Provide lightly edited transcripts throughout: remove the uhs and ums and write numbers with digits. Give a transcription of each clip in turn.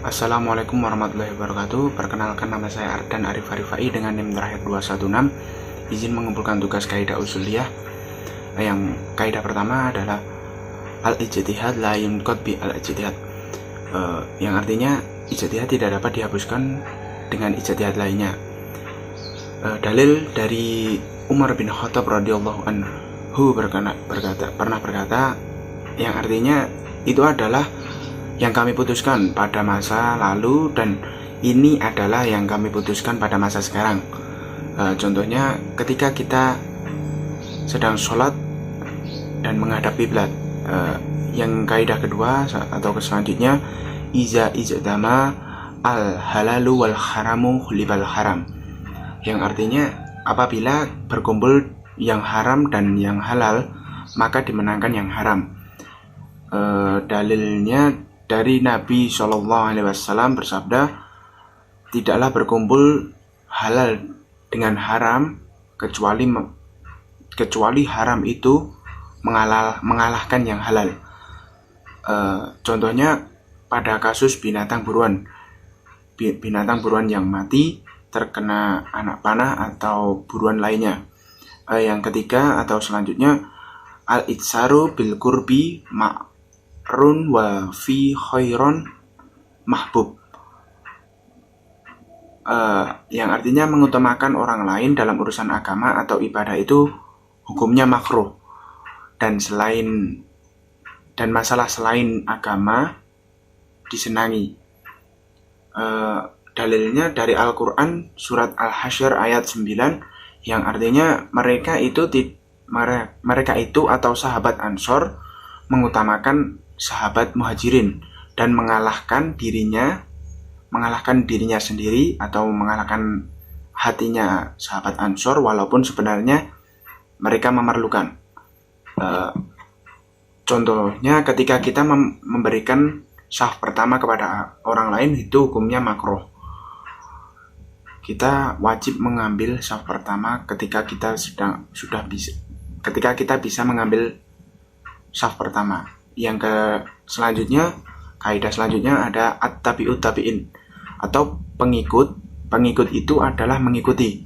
Assalamualaikum warahmatullahi wabarakatuh. Perkenalkan, nama saya Ardan Arif Arifai dengan NIM terakhir 216. Izin mengumpulkan tugas kaidah usuliyah. Yang kaidah pertama adalah al-ijtihad la yunqad bi al-ijtihad. Yang artinya ijtihad tidak dapat dihapuskan dengan ijtihad lainnya. Dalil dari Umar bin Khattab radhiyallahu anhu pernah berkata, yang artinya itu adalah yang kami putuskan pada masa lalu dan ini adalah yang kami putuskan pada masa sekarang. Contohnya ketika kita sedang sholat dan menghadap kiblat. Yang kaidah kedua atau selanjutnya, iza ijtama al halalu wal haramu khulibal haram, yang artinya apabila berkumpul yang haram dan yang halal maka dimenangkan yang haram. Dalilnya dari Nabi SAW bersabda, tidaklah berkumpul halal dengan haram kecuali haram itu mengalahkan yang halal. Contohnya pada kasus binatang buruan yang mati terkena anak panah atau buruan lainnya. Yang ketiga atau selanjutnya, al-itsaru bil qurbi ma'run wa fi khairon mahbub, yang artinya mengutamakan orang lain dalam urusan agama atau ibadah itu hukumnya makruh, dan masalah selain agama disenangi. Dalilnya dari Al-Quran surat Al-Hasyr ayat 9, yang artinya mereka itu atau sahabat Ansor mengutamakan sahabat Muhajirin dan mengalahkan dirinya sendiri atau mengalahkan hatinya sahabat Ansor walaupun sebenarnya mereka memerlukan. Contohnya ketika kita memberikan saf pertama kepada orang lain itu hukumnya makruh. Kita wajib mengambil saf pertama ketika kita bisa mengambil saf pertama. Selanjutnya, kaidah selanjutnya ada at-tabi'ut tabi'in atau pengikut. Pengikut itu adalah mengikuti.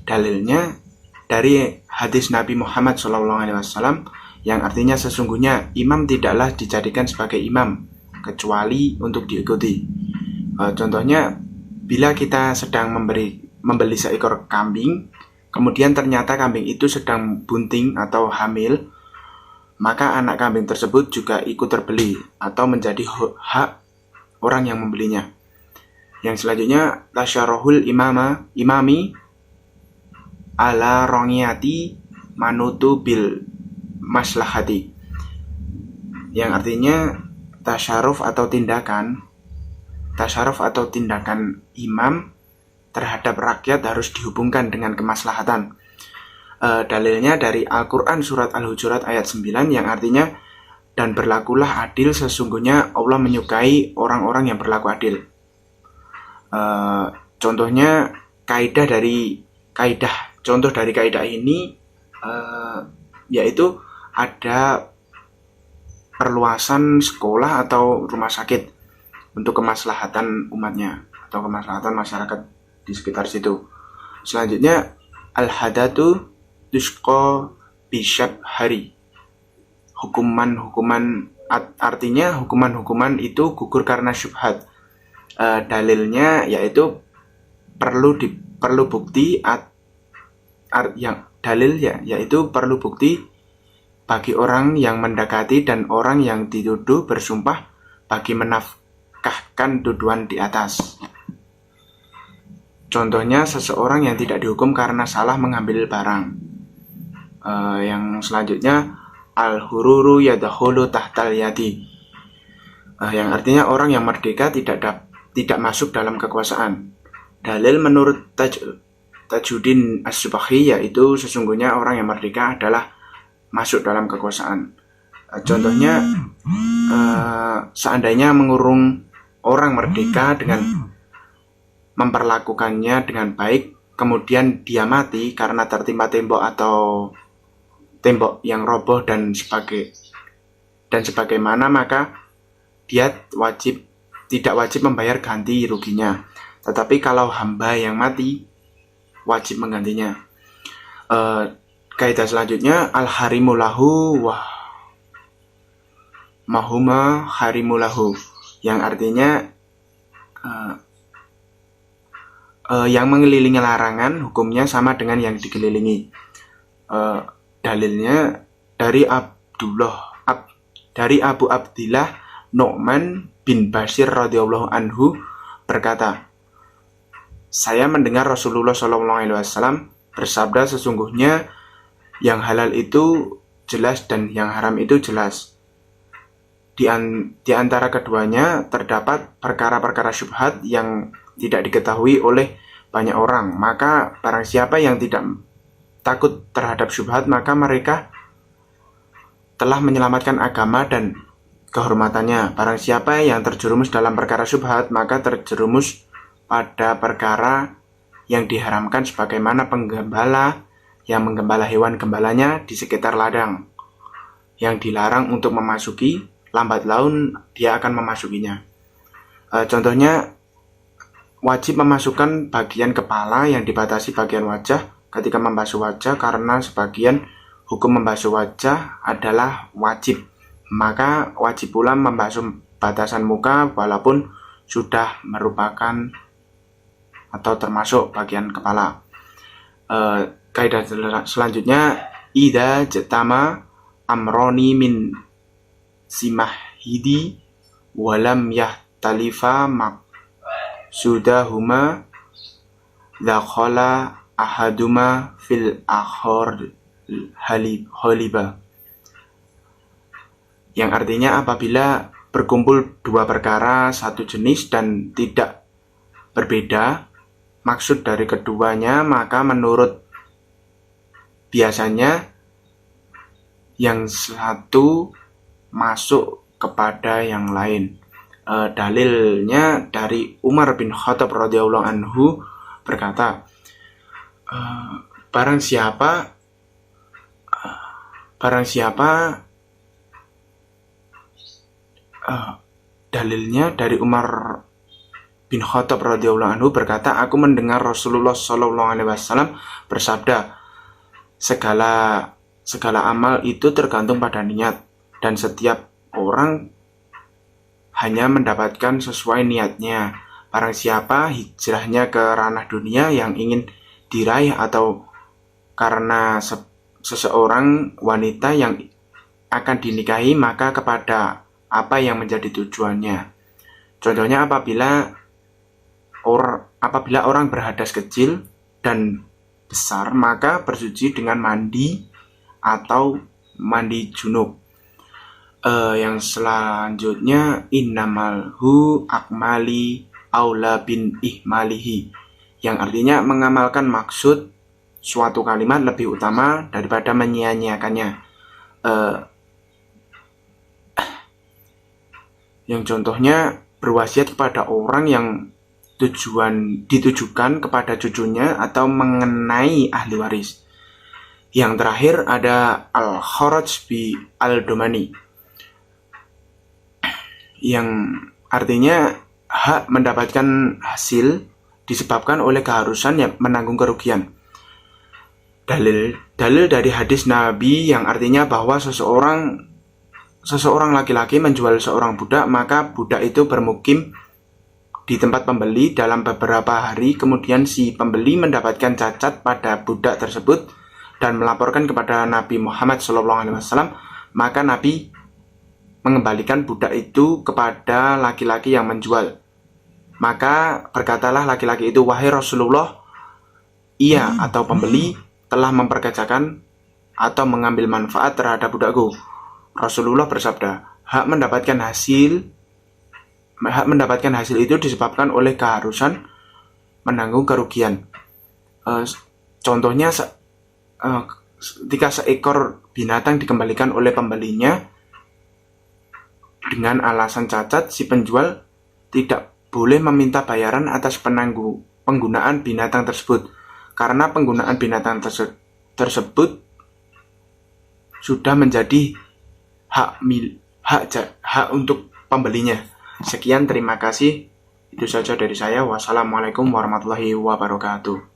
Dalilnya dari hadis Nabi Muhammad SAW, yang artinya sesungguhnya imam tidaklah dijadikan sebagai imam kecuali untuk diikuti. Contohnya, bila kita sedang membeli seekor kambing, kemudian ternyata kambing itu sedang bunting atau hamil, maka anak kambing tersebut juga ikut terbeli atau menjadi hak orang yang membelinya. Yang selanjutnya, tasyarruhul imami ala rongiyati manutu bil maslahati, yang artinya tasyaruf atau tindakan imam terhadap rakyat harus dihubungkan dengan kemaslahatan. Dalilnya dari Al-Quran surat Al-Hujurat ayat 9, yang artinya, dan berlakulah adil, sesungguhnya Allah menyukai orang-orang yang berlaku adil. Contohnya contoh dari kaidah ini yaitu ada perluasan sekolah atau rumah sakit untuk kemaslahatan umatnya atau kemaslahatan masyarakat di sekitar situ. Selanjutnya, al-hadatu tusqa bisyab hari. Artinya hukuman itu gugur karena syubhat. Dalilnya yaitu perlu bukti yaitu perlu bukti bagi orang yang mendekati dan orang yang dituduh bersumpah bagi menafkahkan tuduhan di atas. Contohnya seseorang yang tidak dihukum karena salah mengambil barang. Yang selanjutnya, al-hururu yadkhulu tahtal yadi, yang artinya orang yang merdeka tidak masuk dalam kekuasaan. Dalil menurut Tajuddin As-Subaghi, yaitu sesungguhnya orang yang merdeka adalah masuk dalam kekuasaan. Contohnya, seandainya mengurung orang merdeka dengan memperlakukannya dengan baik, kemudian dia mati karena tertimpa tembok atau tembok yang roboh dan sebagaimana, maka dia wajib tidak wajib membayar ganti ruginya. Tetapi kalau hamba yang mati, wajib menggantinya. Kaidah selanjutnya, al-harimulahu wah mahuma harimulahu, yang artinya yang mengelilingi larangan hukumnya sama dengan yang dikelilingi. Dalilnya dari Abu Abdillah Nu'man bin Bashir radhiyallahu anhu berkata, saya mendengar Rasulullah SAW bersabda, sesungguhnya yang halal itu jelas dan yang haram itu jelas. Di antara keduanya terdapat perkara-perkara syubhat yang tidak diketahui oleh banyak orang. Maka barang siapa yang tidak takut terhadap syubhat, maka mereka telah menyelamatkan agama dan kehormatannya. Barang siapa yang terjerumus dalam perkara syubhat, maka terjerumus pada perkara yang diharamkan, sebagaimana penggembala yang menggembala hewan gembalanya di sekitar ladang yang dilarang untuk memasuki, lambat laun dia akan memasukinya. Contohnya, wajib memasukkan bagian kepala yang dibatasi bagian wajah ketika membasuh wajah, karena sebagian hukum membasuh wajah adalah wajib. Maka wajib pula membasuh batasan muka walaupun sudah merupakan atau termasuk bagian kepala. Kaidah selanjutnya, idza jatama amroni min simahidi walam yahtalifa maksudahuma dakhala ahaduma fil akhor haliba, yang artinya apabila berkumpul dua perkara satu jenis dan tidak berbeda maksud dari keduanya, maka menurut biasanya yang satu masuk kepada yang lain. Dalilnya dari Umar bin Khattab radhiyallahu anhu berkata, barang siapa dalilnya dari Umar bin Khattab radhiyallahu anhu berkata, aku mendengar Rasulullah SAW bersabda, segala amal itu tergantung pada niat, dan setiap orang hanya mendapatkan sesuai niatnya. Barang siapa hijrahnya ke ranah dunia yang ingin diraih atau karena seseorang wanita yang akan dinikahi, maka kepada apa yang menjadi tujuannya. Contohnya, apabila orang berhadas kecil dan besar, maka bersuci dengan mandi atau mandi junub. Yang selanjutnya, innamalhu akmali aula bin ihmalihi, yang artinya mengamalkan maksud suatu kalimat lebih utama daripada menyia-nyiakannya. Yang contohnya, berwasiat kepada orang yang ditujukan kepada cucunya atau mengenai ahli waris. Yang terakhir ada al-kharaj bi al-domani, yang artinya hak mendapatkan hasil disebabkan oleh keharusan yang menanggung kerugian. Dalil dari hadis Nabi yang artinya bahwa seseorang laki-laki menjual seorang budak, maka budak itu bermukim di tempat pembeli dalam beberapa hari, kemudian si pembeli mendapatkan cacat pada budak tersebut dan melaporkan kepada Nabi Muhammad SAW, maka Nabi mengembalikan budak itu kepada laki-laki yang menjual. Maka berkatalah laki-laki itu, wahai Rasulullah, ia atau pembeli telah memperkerjakan atau mengambil manfaat terhadap budakku. Rasulullah bersabda, hak mendapatkan hasil itu disebabkan oleh keharusan menanggung kerugian. Contohnya, ketika seekor binatang dikembalikan oleh pembelinya dengan alasan cacat, si penjual tidak boleh meminta bayaran atas penggunaan binatang tersebut, karena penggunaan binatang tersebut sudah menjadi hak untuk pembelinya. Sekian, terima kasih. Itu saja dari saya. Wassalamualaikum warahmatullahi wabarakatuh.